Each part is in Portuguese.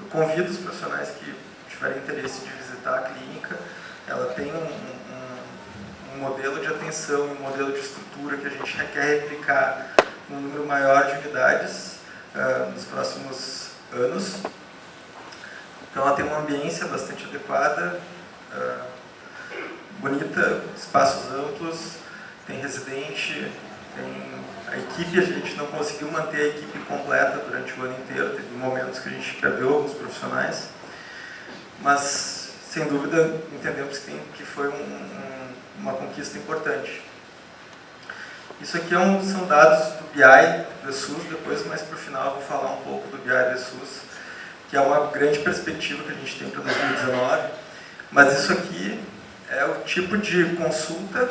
Eu convido os profissionais que tiverem interesse de visitar a clínica. Ela tem um modelo de atenção, um modelo de estrutura que a gente quer replicar num número maior de unidades nos próximos anos. Então ela tem uma ambiência bastante adequada, bonita, espaços amplos, tem residente, tem a equipe. A gente não conseguiu manter a equipe completa durante o ano inteiro, teve momentos que a gente perdeu alguns profissionais, mas sem dúvida entendemos que foi uma conquista importante. Isso aqui são dados do BI do SUS, depois mais para o final eu vou falar um pouco do BI do SUS, que é uma grande perspectiva que a gente tem para 2019, mas isso aqui é o tipo de consulta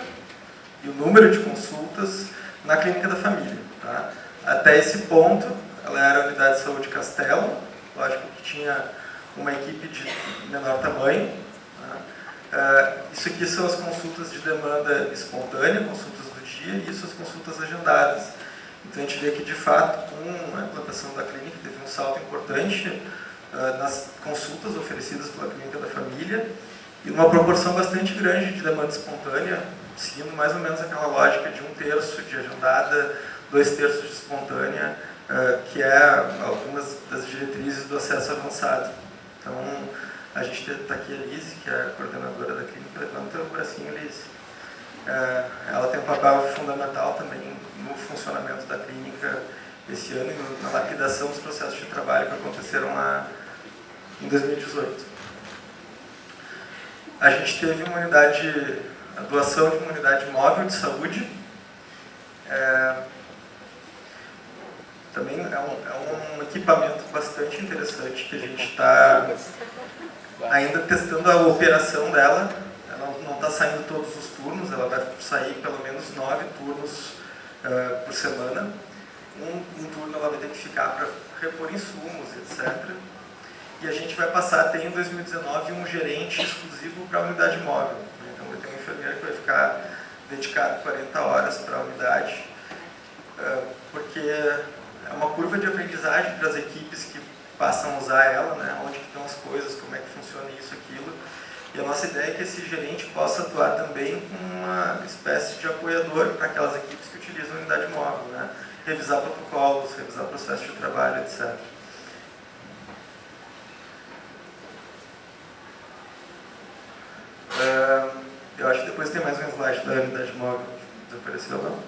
e o número de consultas na clínica da família. Tá? Até esse ponto, ela era a unidade de saúde Castelo, lógico que tinha uma equipe de menor tamanho. Tá? Isso aqui são as consultas de demanda espontânea, consultas do dia, e isso as consultas agendadas. Então a gente vê que, de fato, com a implantação da clínica, teve um salto importante nas consultas oferecidas pela clínica da família, e uma proporção bastante grande de demanda espontânea, seguindo mais ou menos aquela lógica de 1/3 de agendada, 2/3 de espontânea, que é algumas das diretrizes do acesso avançado. Então, a gente está aqui a Lise, que é a coordenadora da clínica. Levanta o bracinho, Lise. Ela tem um papel fundamental também no funcionamento da clínica esse ano e na lapidação dos processos de trabalho que aconteceram em 2018. A gente teve a doação de uma unidade móvel de saúde. Também é um equipamento bastante interessante que a gente está ainda testando a operação dela. Ela não está saindo todos os turnos, ela vai sair pelo menos 9 turnos por semana. Um turno ela vai ter que ficar para repor insumos, etc. E a gente vai passar a ter em 2019 um gerente exclusivo para a unidade móvel. Então vai ter um enfermeiro que vai ficar dedicado 40 horas para a unidade, porque é uma curva de aprendizagem para as equipes que passam a usar ela, né? Onde que estão as coisas, como é que funciona isso, aquilo. E a nossa ideia é que esse gerente possa atuar também como uma espécie de apoiador para aquelas equipes que utilizam a unidade móvel, né? Revisar protocolos, revisar processos de trabalho, etc. Eu acho que depois tem mais um slide da unidade móvel que desapareceu, não?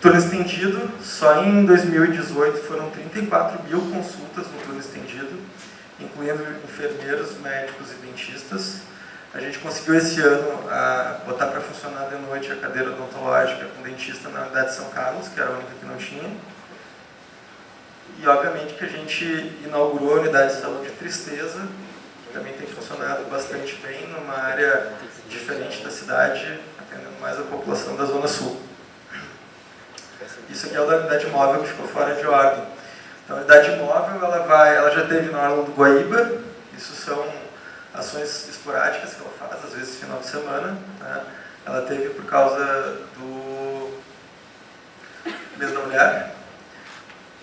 Turno estendido, só em 2018 foram 34 mil consultas no turno estendido, incluindo enfermeiros, médicos e dentistas. A gente conseguiu esse ano botar para funcionar de noite a cadeira odontológica com dentista na unidade de São Carlos, que era a única que não tinha. E, obviamente, que a gente inaugurou a unidade de saúde Tristeza, que também tem funcionado bastante bem numa área diferente da cidade, atendendo mais a população da Zona Sul. Isso aqui é o da unidade móvel que ficou fora de ordem. Então, a unidade móvel ela já teve na Orla do Guaíba. Isso são ações esporádicas que ela faz, às vezes final de semana. Né? Ela teve por causa do mês da mulher.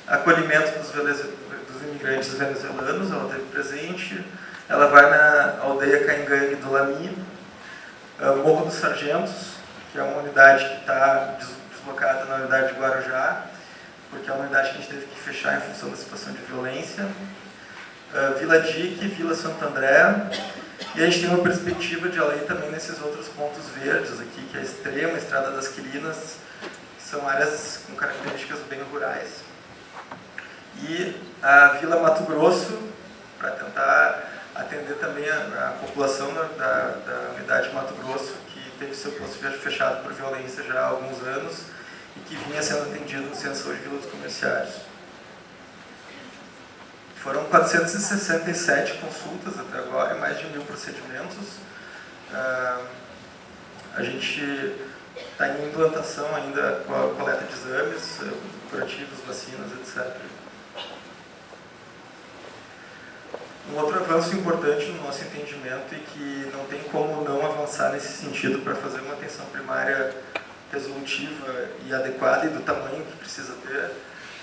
Acolhimento dos imigrantes venezuelanos, ela teve presente. Ela vai na aldeia Caingangue do Lami. Morro dos Sargentos, que é uma unidade que está deslocada na unidade de Guarujá, porque é uma unidade que a gente teve que fechar em função da situação de violência. Vila Dique, Vila Santo André, e a gente tem uma perspectiva de além também nesses outros pontos verdes aqui, que é a Extrema, a Estrada das Quilinas, que são áreas com características bem rurais. E a Vila Mato Grosso, para tentar atender também a população da unidade Mato Grosso, que teve seu posto fechado por violência já há alguns anos e que vinha sendo atendido no Centro de Saúde Vila dos Comerciários. Foram 467 consultas até agora, mais de 1000 procedimentos. A gente está em implantação ainda com a coleta de exames, curativos, vacinas, etc. Um outro avanço importante no nosso entendimento e que não tem como não avançar nesse sentido para fazer uma atenção primária resolutiva e adequada e do tamanho que precisa ter,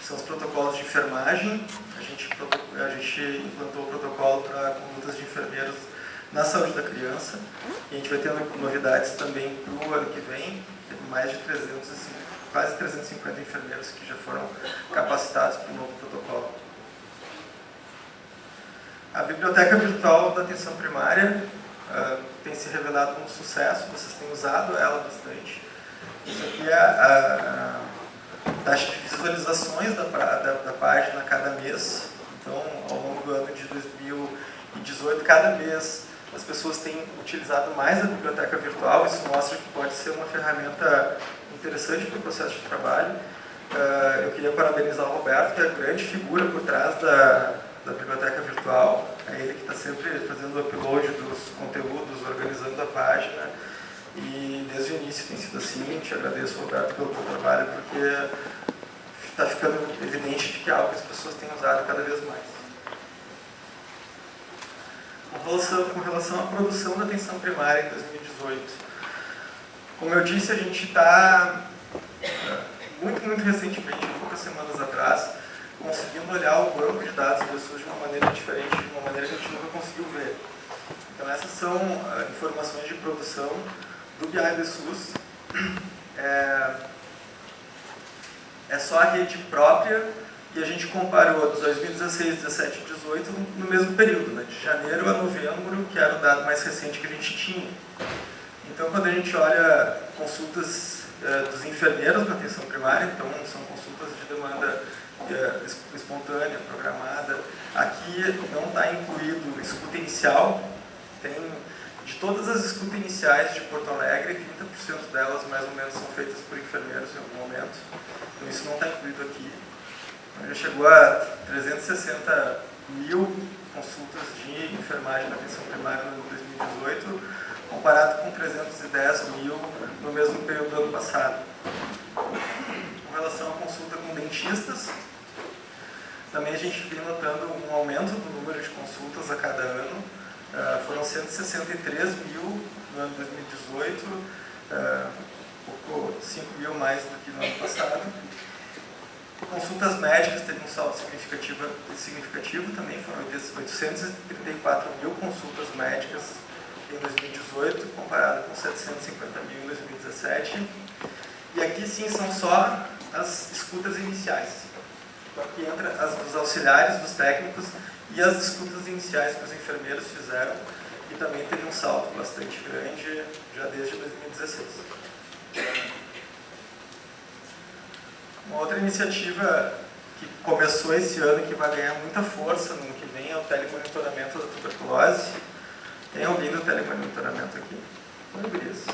são os protocolos de enfermagem. A gente a gente implantou o protocolo para condutas de enfermeiros na saúde da criança. E a gente vai ter novidades também para o ano que vem. Tem mais de quase 350 enfermeiros que já foram capacitados para o novo protocolo. A biblioteca virtual da atenção primária tem se revelado um sucesso, vocês têm usado ela bastante. Isso aqui é a taxa de visualizações da página a cada mês. Então, ao longo do ano de 2018, cada mês as pessoas têm utilizado mais a biblioteca virtual. Isso mostra que pode ser uma ferramenta interessante para o processo de trabalho. Eu queria parabenizar o Roberto, que é a grande figura por trás da biblioteca virtual. É ele que está sempre fazendo o upload dos conteúdos, organizando a página. E desde o início tem sido assim. Te agradeço, Roberto, pelo teu trabalho, porque está ficando evidente que é algo que as pessoas têm usado cada vez mais. Com relação à produção da atenção primária em 2018, como eu disse, a gente está muito recentemente, poucas semanas atrás, conseguindo olhar o banco de dados do SUS de uma maneira diferente, de uma maneira que a gente nunca conseguiu ver. Então essas são informações de produção do BI do SUS. É só a rede própria e a gente comparou dos 2016, 17 e 18 no mesmo período, né, de janeiro a novembro, que era o dado mais recente que a gente tinha. Então quando a gente olha consultas dos enfermeiros na atenção primária, então são consultas de demanda espontânea, programada. Aqui não está incluído escuta inicial. De todas as escutas iniciais de Porto Alegre, 30% delas mais ou menos são feitas por enfermeiros em algum momento. Então isso não está incluído aqui. Já chegou a 360 mil consultas de enfermagem na atenção primária no ano 2018, comparado com 310 mil no mesmo período do ano passado. Com relação à consulta com dentistas, também a gente vem notando um aumento do número de consultas a cada ano. Foram 163 mil no ano 2018, 5 mil mais do que no ano passado. Consultas médicas teve um salto significativo também, foram 834 mil consultas médicas em 2018, comparado com 750 mil em 2017. E aqui sim são só as escutas iniciais. Então aqui entra os auxiliares dos técnicos e as escutas iniciais que os enfermeiros fizeram, e também teve um salto bastante grande já desde 2016. Uma outra iniciativa que começou esse ano e que vai ganhar muita força no ano que vem é o telemonitoramento da tuberculose. Tem alguém do telemonitoramento aqui? Oi, Gurias.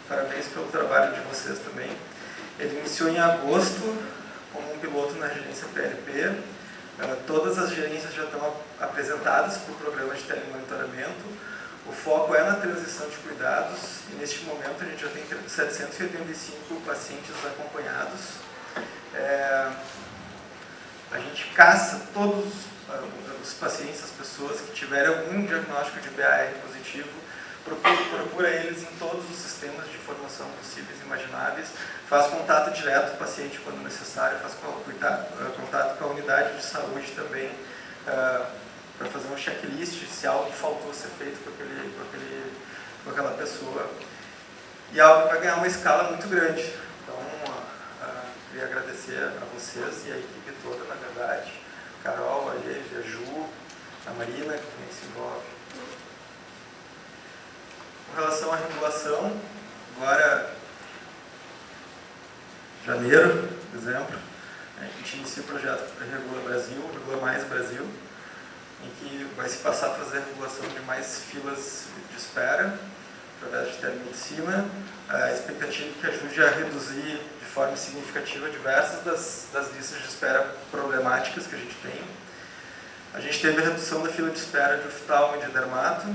Parabéns pelo trabalho de vocês também. Ele iniciou em agosto como um piloto na gerência PLP. Todas as gerências já estão apresentadas para o programa de telemonitoramento. O foco é na transição de cuidados e neste momento a gente já tem 785 pacientes acompanhados. A gente caça todos os pacientes, as pessoas que tiverem algum diagnóstico de BAR positivo, procura eles em todos os sistemas de informação possíveis e imagináveis, faz contato direto com o paciente quando necessário, faz contato com a unidade de saúde também, para fazer um checklist se algo faltou ser feito com aquela pessoa. E algo vai ganhar uma escala muito grande. Então, queria agradecer a vocês e a equipe toda, na verdade, Carol, a Lívia, a Ju, a Marina, que também se envolve. Com relação à regulação, agora, janeiro, dezembro, a gente inicia o projeto Regula Brasil, Regula Mais Brasil, em que vai se passar a fazer a regulação de mais filas de espera, através de telemedicina. A expectativa é que ajude a reduzir de forma significativa diversas das listas de espera problemáticas que a gente tem. A gente teve a redução da fila de espera de oftalmo e de dermato,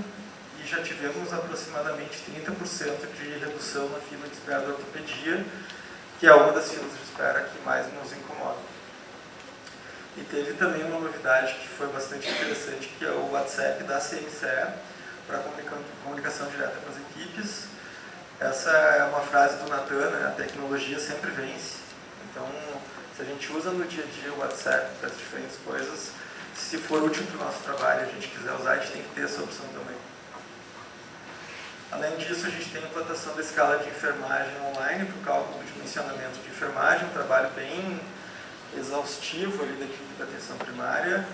e já tivemos aproximadamente 30% de redução na fila de espera da ortopedia, que é uma das filas de espera que mais nos incomoda. E teve também uma novidade que foi bastante interessante, que é o WhatsApp da CMCE, para comunicação direta com as equipes. Essa é uma frase do Natan, né? A tecnologia sempre vence. Então, se a gente usa no dia a dia o WhatsApp para as diferentes coisas, se for útil para o nosso trabalho e a gente quiser usar, a gente tem que ter essa opção também. Além disso, a gente tem a implantação da escala de enfermagem online para o cálculo do dimensionamento de enfermagem, um trabalho bem exaustivo ali da equipe da atenção primária.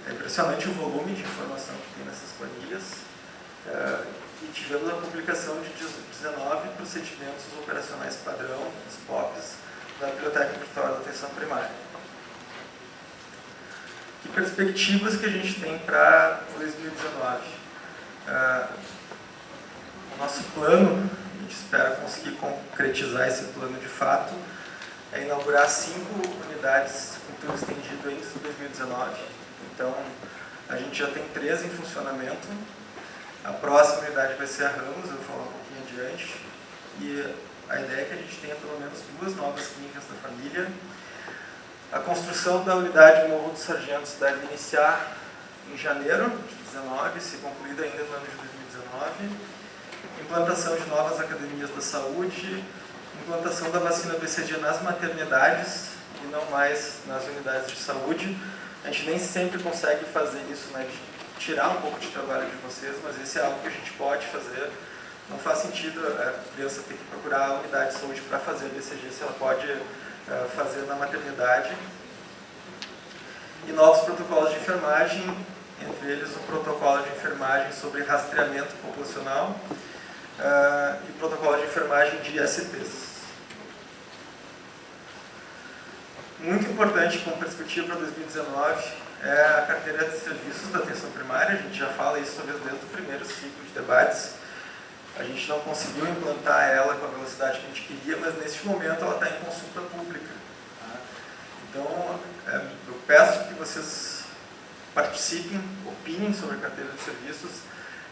É impressionante o volume de informação que tem nessas planilhas. E tivemos a publicação de 19 procedimentos operacionais padrão, os POPs, da Biblioteca Virtual da Atenção Primária. Que perspectivas que a gente tem para 2019? O nosso plano, a gente espera conseguir concretizar esse plano de fato, é inaugurar 5 unidades com turno estendido ainda em 2019. Então, a gente já tem 3 em funcionamento. A próxima unidade vai ser a Ramos, eu vou falar um pouquinho adiante. E a ideia é que a gente tenha pelo menos 2 novas clínicas da família. A construção da unidade Morro dos Sargentos deve iniciar em janeiro de 2019, ser concluída ainda no ano de 2019. Implantação de novas academias da saúde, implantação da vacina BCG nas maternidades e não mais nas unidades de saúde. A gente nem sempre consegue fazer isso, né, de tirar um pouco de trabalho de vocês, mas esse é algo que a gente pode fazer. Não faz sentido a criança ter que procurar a unidade de saúde para fazer a BCG, se ela pode fazer na maternidade. E novos protocolos de enfermagem, entre eles o protocolo de enfermagem sobre rastreamento populacional e protocolo de enfermagem de ISTs. Muito importante como perspectiva para 2019 é a carteira de serviços da atenção primária. A gente já fala isso talvez desde o primeiro ciclo de debates. A gente não conseguiu implantar ela com a velocidade que a gente queria, mas neste momento ela está em consulta pública. Tá? Então, eu peço que vocês participem, opinem sobre a carteira de serviços.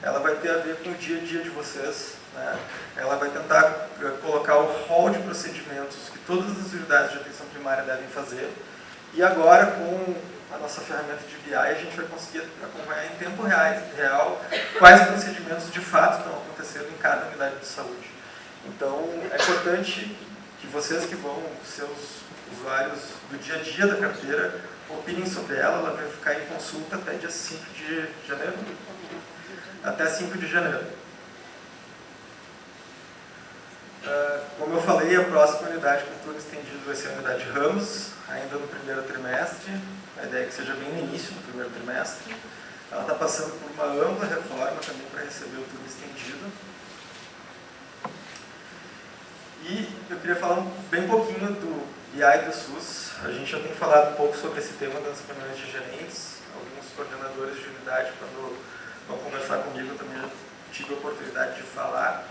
Ela vai ter a ver com o dia a dia de vocês. Né? Ela vai tentar colocar o rol de procedimentos que todas as unidades de atenção primária devem fazer. E agora, com a nossa ferramenta de BI, a gente vai conseguir acompanhar em tempo real quais procedimentos de fato estão acontecendo em cada unidade de saúde. Então, é importante que vocês que vão ser os usuários do dia a dia da carteira opinem sobre ela. Ela vai ficar em consulta até dia 5 de janeiro. Até 5 de janeiro. Como eu falei, a próxima unidade com turno estendido vai ser a unidade Ramos, ainda no primeiro trimestre. A ideia é que seja bem no início do primeiro trimestre. Ela está passando por uma ampla reforma também para receber o turno estendido. E eu queria falar bem pouquinho do BI do SUS. A gente já tem falado um pouco sobre esse tema das reuniões de gerentes. Alguns coordenadores de unidade, quando vão conversar comigo, eu também já tive a oportunidade de falar.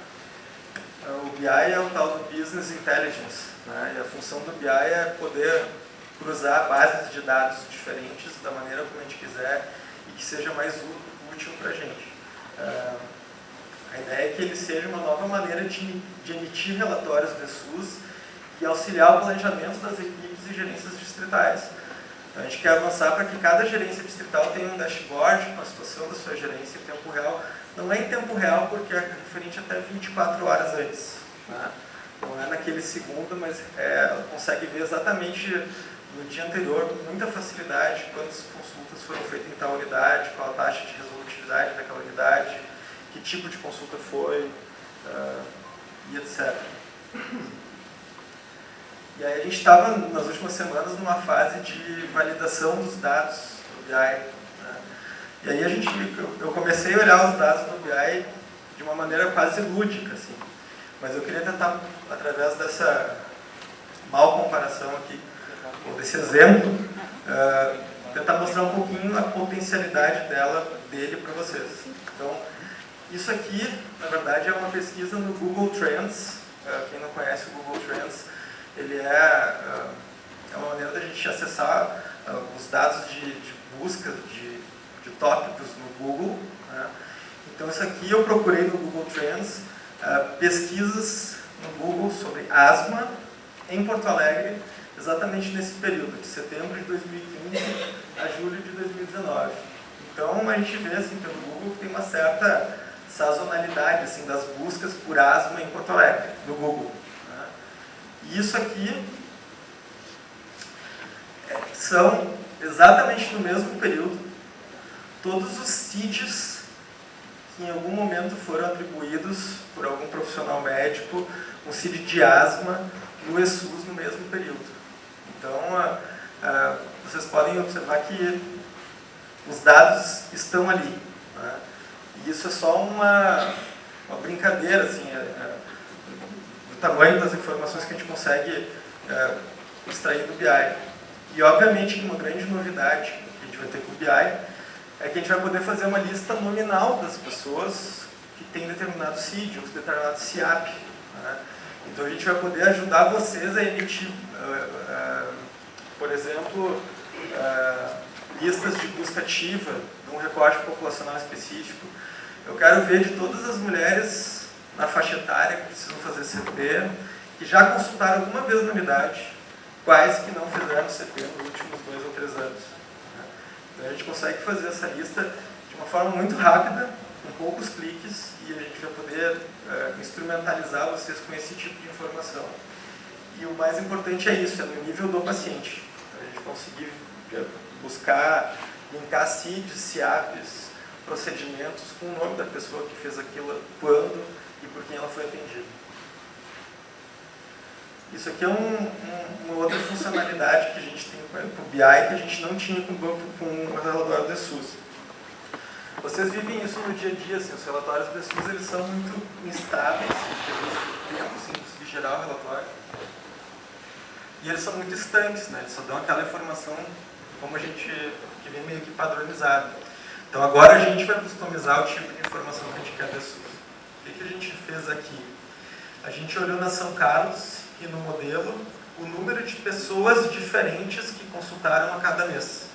O BI é o tal do Business Intelligence, né? E a função do BI é poder cruzar bases de dados diferentes da maneira como a gente quiser e que seja mais útil para a gente. A ideia é que ele seja uma nova maneira de emitir relatórios do SUS e auxiliar o planejamento das equipes e gerências distritais. Então, a gente quer avançar para que cada gerência distrital tenha um dashboard com a situação da sua gerência em tempo real. Não é em tempo real porque é referente até 24 horas antes. Né? Não é naquele segundo, mas ela consegue ver exatamente no dia anterior, com muita facilidade, quantas consultas foram feitas em tal unidade, qual a taxa de resolutividade daquela unidade, que tipo de consulta foi, e etc. E aí a gente estava, nas últimas semanas, numa fase de validação dos dados do BI. Né? E aí eu comecei a olhar os dados do BI de uma maneira quase lúdica, assim. Mas eu queria tentar, através dessa mal comparação aqui, ou desse exemplo, tentar mostrar um pouquinho a potencialidade dele para vocês. Então, isso aqui, na verdade, é uma pesquisa no Google Trends. Quem não conhece o Google Trends, ele é uma maneira da gente acessar os dados de busca de tópicos no Google. Né? Então, isso aqui eu procurei no Google Trends, pesquisas no Google sobre asma em Porto Alegre, exatamente nesse período, de setembro de 2015 a julho de 2019. Então, a gente vê assim, pelo Google que tem uma certa sazonalidade assim, das buscas por asma em Porto Alegre, no Google. Né? E isso aqui são exatamente no mesmo período todos os CIDs que em algum momento foram atribuídos por algum profissional médico, um CID de asma no ESUS no mesmo período. Então, vocês podem observar que os dados estão ali, né? E isso é só uma brincadeira, assim, do tamanho das informações que a gente consegue extrair do BI. E, obviamente, uma grande novidade que a gente vai ter com o BI é que a gente vai poder fazer uma lista nominal das pessoas que têm determinado CID, ou determinado CIAP, né? Então, a gente vai poder ajudar vocês a emitir, por exemplo, listas de busca ativa de um recorte populacional específico. Eu quero ver de todas as mulheres na faixa etária que precisam fazer CP, que já consultaram alguma vez na unidade, quais que não fizeram CP nos últimos 2 ou 3 anos. Então a gente consegue fazer essa lista de uma forma muito rápida, com poucos cliques, e a gente vai poder instrumentalizar vocês com esse tipo de informação. E o mais importante é isso, é no nível do paciente. A gente conseguir buscar, linkar CIDs, CIAPs, procedimentos com o nome da pessoa que fez aquilo, quando e por quem ela foi atendida. Isso aqui é uma outra funcionalidade que a gente tem com o BI que a gente não tinha com o relatório do SUS. Vocês vivem isso no dia a dia, assim, os relatórios do SUS eles são muito instáveis, sem conseguir gerar o relatório. E eles são muito estanques, né? Eles só dão aquela informação como a gente, que vem meio que padronizado. Então agora a gente vai customizar o tipo de informação que a gente quer do SUS. O que a gente fez aqui? A gente olhou na São Carlos e no modelo o número de pessoas diferentes que consultaram a cada mês.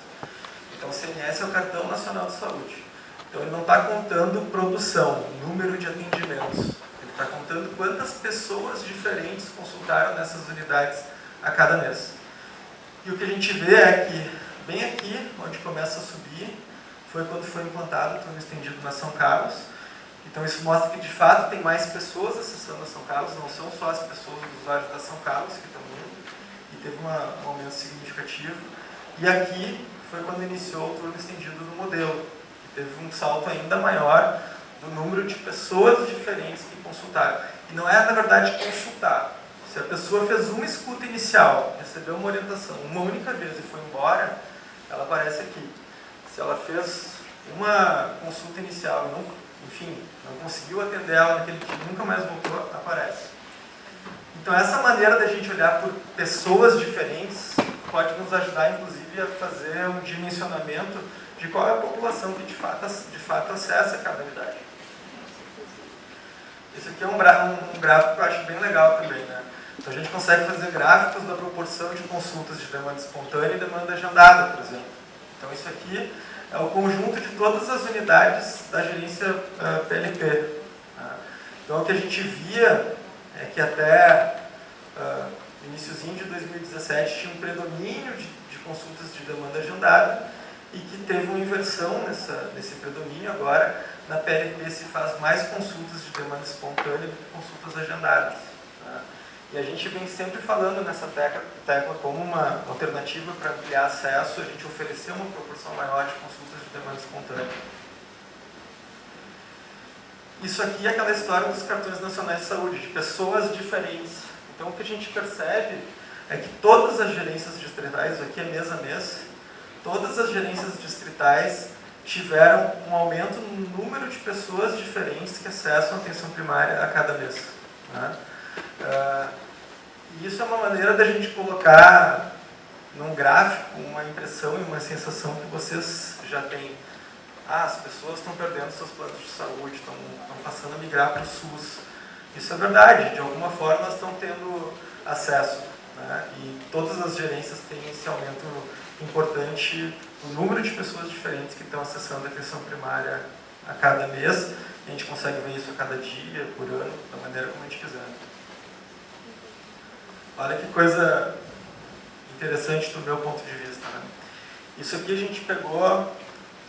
Então o CNS é o Cartão Nacional de Saúde. Então ele não está contando produção, número de atendimentos. Ele está contando quantas pessoas diferentes consultaram nessas unidades a cada mês. E o que a gente vê é que, bem aqui, onde começa a subir, foi quando foi implantado o turno estendido na São Carlos. Então isso mostra que, de fato, tem mais pessoas acessando a São Carlos, não são só as pessoas, os usuários da São Carlos que estão indo, e teve um aumento significativo. E aqui foi quando iniciou o turno estendido do modelo, que teve um salto ainda maior do número de pessoas diferentes que consultaram. E não é, na verdade, consultar. Se a pessoa fez uma escuta inicial, recebeu uma orientação uma única vez e foi embora, ela aparece aqui. Se ela fez uma consulta inicial e não conseguiu atender ela naquele dia, nunca mais voltou, aparece. Então essa maneira da gente olhar por pessoas diferentes pode nos ajudar, inclusive, a fazer um dimensionamento de qual é a população que de fato acessa cada unidade. Esse aqui é um gráfico que eu acho bem legal também, né? Então a gente consegue fazer gráficos da proporção de consultas de demanda espontânea e demanda agendada, por exemplo. Então isso aqui é o conjunto de todas as unidades da gerência PLP. Então o que a gente via é que até o iniciozinho de 2017 tinha um predomínio de consultas de demanda agendada e que teve uma inversão nesse predomínio. Agora na PLP se faz mais consultas de demanda espontânea do que consultas agendadas. E a gente vem sempre falando nessa tecla como uma alternativa para ampliar acesso, a gente oferecer uma proporção maior de consultas de demanda espontânea. Isso aqui é aquela história dos cartões nacionais de saúde, de pessoas diferentes. Então o que a gente percebe é que todas as gerências distritais, aqui é mês a mês, todas as gerências distritais tiveram um aumento no número de pessoas diferentes que acessam a atenção primária a cada mês. Né? E isso é uma maneira da gente colocar num gráfico uma impressão e uma sensação que vocês já têm. As pessoas estão perdendo seus planos de saúde, estão passando a migrar para o SUS. Isso é verdade, de alguma forma elas estão tendo acesso. Né? E todas as gerências têm esse aumento importante no número de pessoas diferentes que estão acessando a atenção primária a cada mês. E a gente consegue ver isso a cada dia, por ano, da maneira como a gente quiser. Olha que coisa interessante do meu ponto de vista. Né? Isso aqui a gente pegou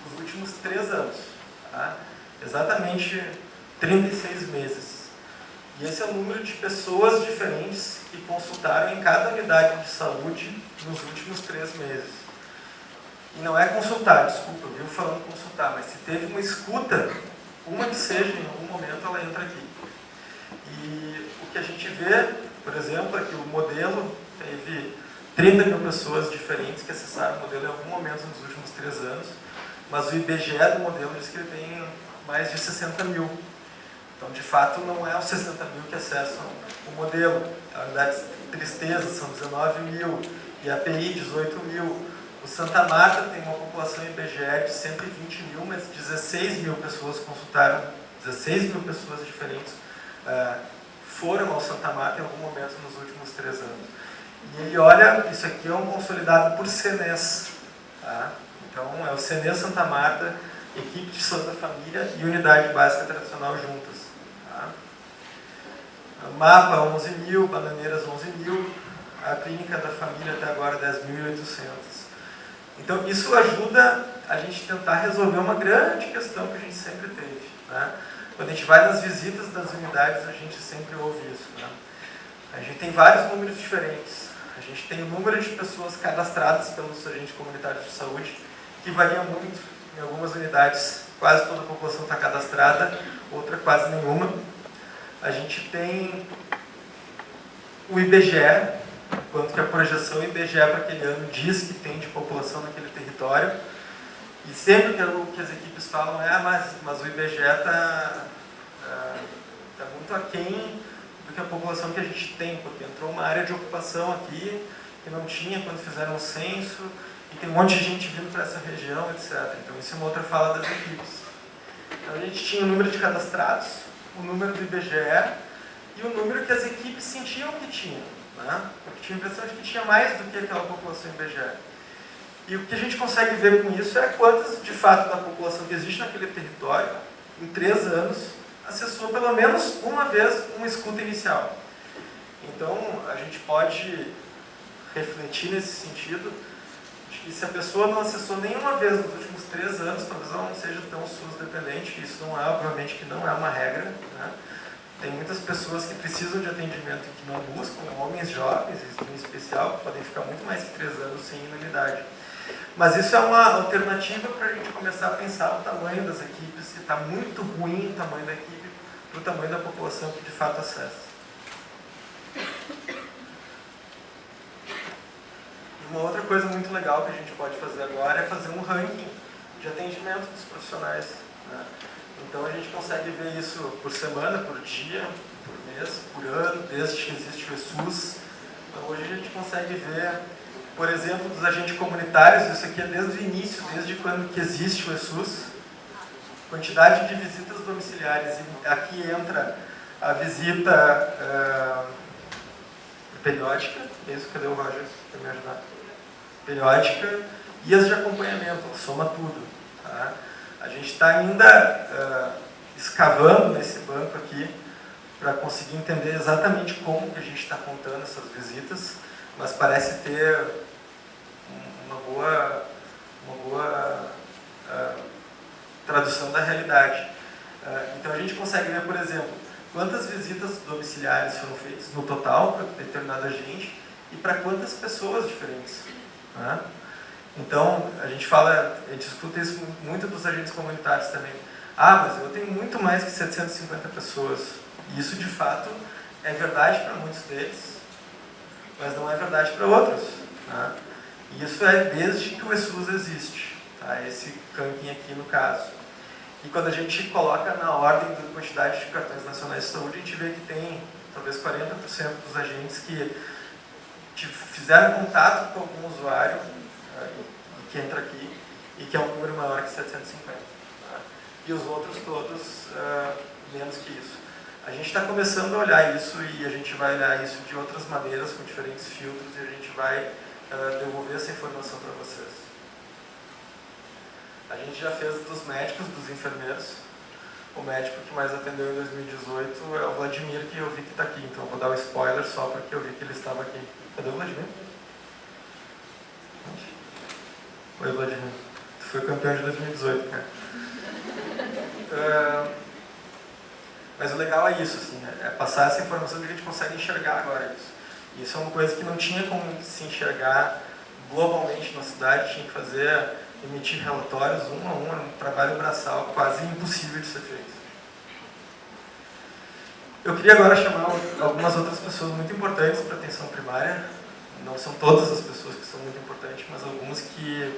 os últimos 3 anos. Tá? Exatamente 36 meses. E esse é o número de pessoas diferentes que consultaram em cada unidade de saúde nos últimos 3 meses. E não é consultar, desculpa, eu vivo falando consultar, mas se teve uma escuta, uma que seja, em algum momento ela entra aqui. E o que a gente vê, por exemplo, é que o modelo teve 30 mil pessoas diferentes que acessaram o modelo em algum momento nos últimos 3 anos, mas o IBGE do modelo diz que ele tem mais de 60 mil. Então, de fato, não é os 60 mil que acessam o modelo. A unidade de tristeza são 19 mil, e a API 18 mil. O Santa Marta tem uma população IBGE de 120 mil, mas 16 mil pessoas consultaram, 16 mil pessoas diferentes foram ao Santa Marta em algum momento nos últimos 3 anos. E ele olha, isso aqui é um consolidado por CNES. Tá? Então, é o CNES Santa Marta, equipe de saúde da família e unidade básica tradicional juntas. Tá? Mapa 11 mil, Bananeiras 11 mil, a clínica da família até agora 10.800. Então, isso ajuda a gente tentar resolver uma grande questão que a gente sempre teve. Né? Quando a gente vai nas visitas das unidades, a gente sempre ouve isso. Né? A gente tem vários números diferentes. A gente tem o número de pessoas cadastradas pelos agentes comunitários de saúde, que varia muito. Em algumas unidades, quase toda a população está cadastrada, outra quase nenhuma. A gente tem o IBGE, quanto que a projeção IBGE para aquele ano diz que tem de população naquele território. E sempre que as equipes falam, mas o IBGE está muito aquém do que a população que a gente tem, porque entrou uma área de ocupação aqui que não tinha quando fizeram o censo, e tem um monte de gente vindo para essa região, etc. Então isso é uma outra fala das equipes. Então a gente tinha o número de cadastrados, o número do IBGE e o número que as equipes sentiam que tinham. Né? Porque tinha a impressão de que tinha mais do que aquela população IBGE. E o que a gente consegue ver com isso é quantas, de fato, da população que existe naquele território, em 3 anos, acessou pelo menos uma vez uma escuta inicial. Então, a gente pode refletir nesse sentido, de que se a pessoa não acessou nenhuma vez nos últimos 3 anos, talvez ela não seja tão SUS dependente, isso não é, obviamente, que não é uma regra. Né? Tem muitas pessoas que precisam de atendimento e que não buscam, homens jovens, em especial, que podem ficar muito mais que 3 anos sem imunidade. Mas isso é uma alternativa para a gente começar a pensar o tamanho das equipes, se está muito ruim o tamanho da equipe, para o tamanho da população que de fato acessa. Uma outra coisa muito legal que a gente pode fazer agora é fazer um ranking de atendimento dos profissionais. Né? Então a gente consegue ver isso por semana, por dia, por mês, por ano, desde que existe o ESUS. Então, hoje a gente consegue ver, por exemplo, dos agentes comunitários, isso aqui é desde o início, desde quando que existe o ESUS, quantidade de visitas domiciliares. E aqui entra a visita periódica, isso, cadê o Roger para me ajudar? Periódica, e as de acompanhamento, soma tudo. Tá? A gente está ainda escavando nesse banco aqui para conseguir entender exatamente como que a gente está contando essas visitas, mas parece ter uma boa tradução da realidade. Então a gente consegue ver, por exemplo, quantas visitas domiciliares foram feitas no total para determinada agente e para quantas pessoas diferentes. Né? Então, a gente escuta isso muito dos agentes comunitários também. Mas eu tenho muito mais que 750 pessoas. E isso, de fato, é verdade para muitos deles, mas não é verdade para outros. Né? E isso é desde que o ESUS existe, tá? Esse ranking aqui no caso. E quando a gente coloca na ordem da quantidade de cartões nacionais de saúde, a gente vê que tem talvez 40% dos agentes que fizeram contato com algum usuário que entra aqui e que é um número maior que 750. Tá? E os outros todos menos que isso. A gente está começando a olhar isso e a gente vai olhar isso de outras maneiras, com diferentes filtros, e a gente vai devolver essa informação para vocês. A gente já fez dos médicos, dos enfermeiros. O médico que mais atendeu em 2018 é o Vladimir, que eu vi que está aqui. Então eu vou dar um spoiler só porque eu vi que ele estava aqui. Cadê o Vladimir? Oi, Vladimir. Tu foi campeão de 2018, cara. Mas o legal é isso, assim, é passar essa informação que a gente consegue enxergar agora isso. E isso é uma coisa que não tinha como se enxergar globalmente na cidade, tinha que fazer, emitir relatórios um a um, era um trabalho braçal quase impossível de ser feito. Eu queria agora chamar algumas outras pessoas muito importantes para a atenção primária. Não são todas as pessoas que são muito importantes, mas algumas que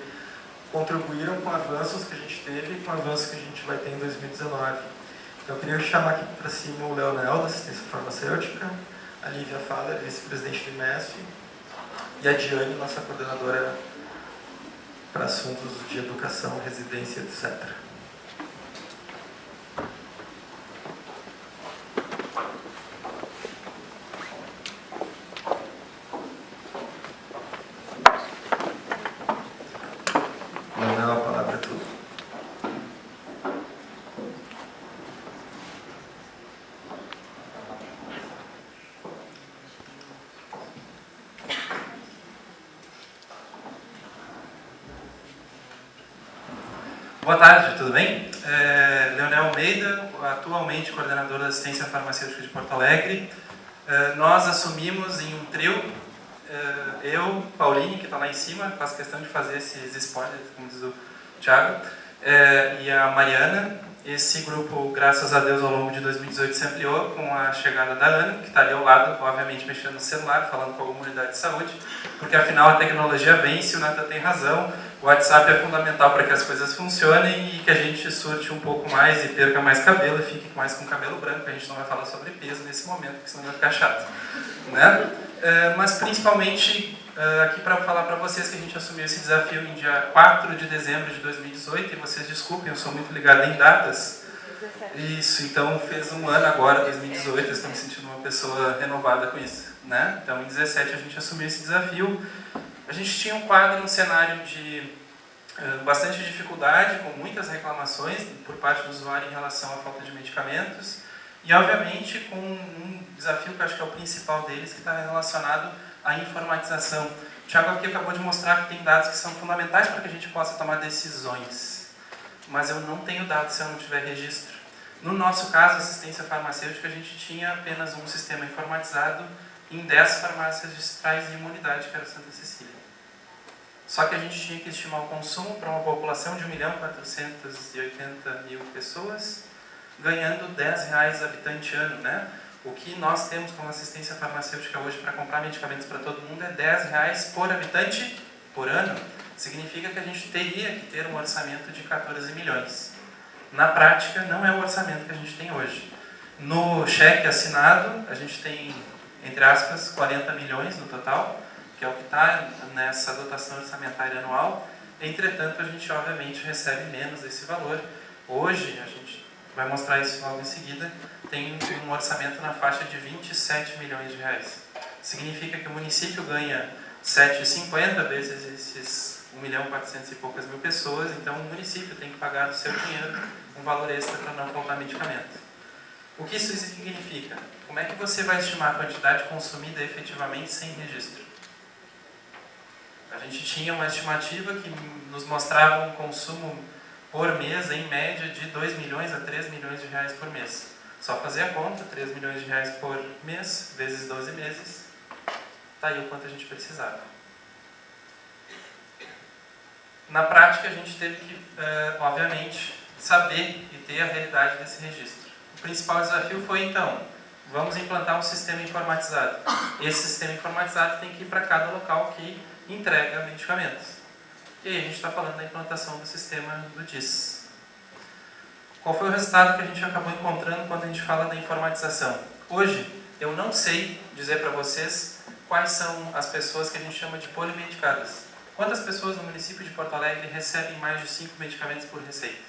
contribuíram com avanços que a gente teve e com avanços que a gente vai ter em 2019. Então eu queria chamar aqui para cima o Leonel, da assistência farmacêutica, a Lívia Faller, vice-presidente do IMESF, e a Diane, nossa coordenadora para assuntos de educação, residência, etc. Leonel, a palavra é tudo. Boa tarde, tudo bem? Leonel Almeida, atualmente coordenador da assistência farmacêutica de Porto Alegre. Nós assumimos em um trio, eu, Paulinho, que está lá em cima, faço questão de fazer esses spoilers, como diz o Thiago, e a Mariana. Esse grupo, graças a Deus, ao longo de 2018 se ampliou com a chegada da Ana, que está ali ao lado, obviamente mexendo no celular, falando com alguma unidade de saúde, porque afinal a tecnologia vence, o Nathan tem razão, o WhatsApp é fundamental para que as coisas funcionem e que a gente surte um pouco mais e perca mais cabelo e fique mais com cabelo branco. A gente não vai falar sobre peso nesse momento, porque senão vai ficar chato, né? Mas principalmente aqui para falar para vocês que a gente assumiu esse desafio em dia 4 de dezembro de 2018, e vocês desculpem, eu sou muito ligado em datas. Isso, então fez um ano agora, 2018, eu estou me sentindo uma pessoa renovada com isso, né? Então em 2017 a gente assumiu esse desafio. A gente tinha um quadro, um cenário de bastante dificuldade, com muitas reclamações por parte do usuário em relação à falta de medicamentos, e obviamente com um desafio que eu acho que é o principal deles, que está relacionado à informatização. O Thiago aqui acabou de mostrar que tem dados que são fundamentais para que a gente possa tomar decisões, mas eu não tenho dados se eu não tiver registro. No nosso caso, assistência farmacêutica, a gente tinha apenas um sistema informatizado em 10 farmácias distritais de imunidade, que era Santa Cecília. Só que a gente tinha que estimar o consumo para uma população de 1.480.000 pessoas, ganhando R$10 habitante ano, né? O que nós temos como assistência farmacêutica hoje para comprar medicamentos para todo mundo é R$10 por habitante por ano. Significa que a gente teria que ter um orçamento de 14 milhões. Na prática, não é o orçamento que a gente tem hoje. No cheque assinado, a gente tem, entre aspas, 40 milhões no total, que é o que está nessa dotação orçamentária anual. Entretanto, a gente obviamente recebe menos desse valor. Hoje, a gente vai mostrar isso logo em seguida, tem um orçamento na faixa de 27 milhões de reais. Significa que o município ganha 7,50 vezes esses 1.400.000 e poucas mil pessoas, então o município tem que pagar do seu dinheiro um valor extra para não faltar medicamento. O que isso significa? Como é que você vai estimar a quantidade consumida efetivamente sem registro? A gente tinha uma estimativa que nos mostrava um consumo por mês, em média, de 2 milhões a 3 milhões de reais por mês. Só fazer a conta, 3 milhões de reais por mês, vezes 12 meses, está aí o quanto a gente precisava. Na prática, a gente teve que, obviamente, saber e ter a realidade desse registro. O principal desafio foi, então, vamos implantar um sistema informatizado. Esse sistema informatizado tem que ir para cada local que entrega medicamentos. E aí a gente está falando da implantação do sistema do DIS. Qual foi o resultado que a gente acabou encontrando quando a gente fala da informatização? Hoje, eu não sei dizer para vocês quais são as pessoas que a gente chama de polimedicadas. Quantas pessoas no município de Porto Alegre recebem mais de 5 medicamentos por receita?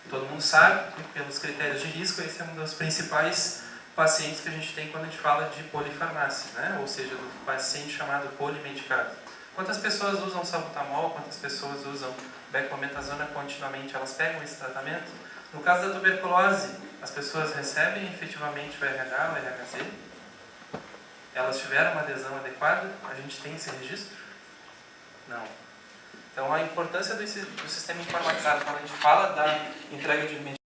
Todo mundo sabe que, pelos critérios de risco, esse é um dos principais pacientes que a gente tem quando a gente fala de polifarmácia, né? Ou seja, do paciente chamado polimedicado. Quantas pessoas usam salbutamol, quantas pessoas usam beclometasona continuamente, elas pegam esse tratamento? No caso da tuberculose, as pessoas recebem efetivamente o RH, o RHZ? Elas tiveram uma adesão adequada? A gente tem esse registro? Não. Então a importância do sistema informatizado, quando a gente fala da entrega de medicamentos,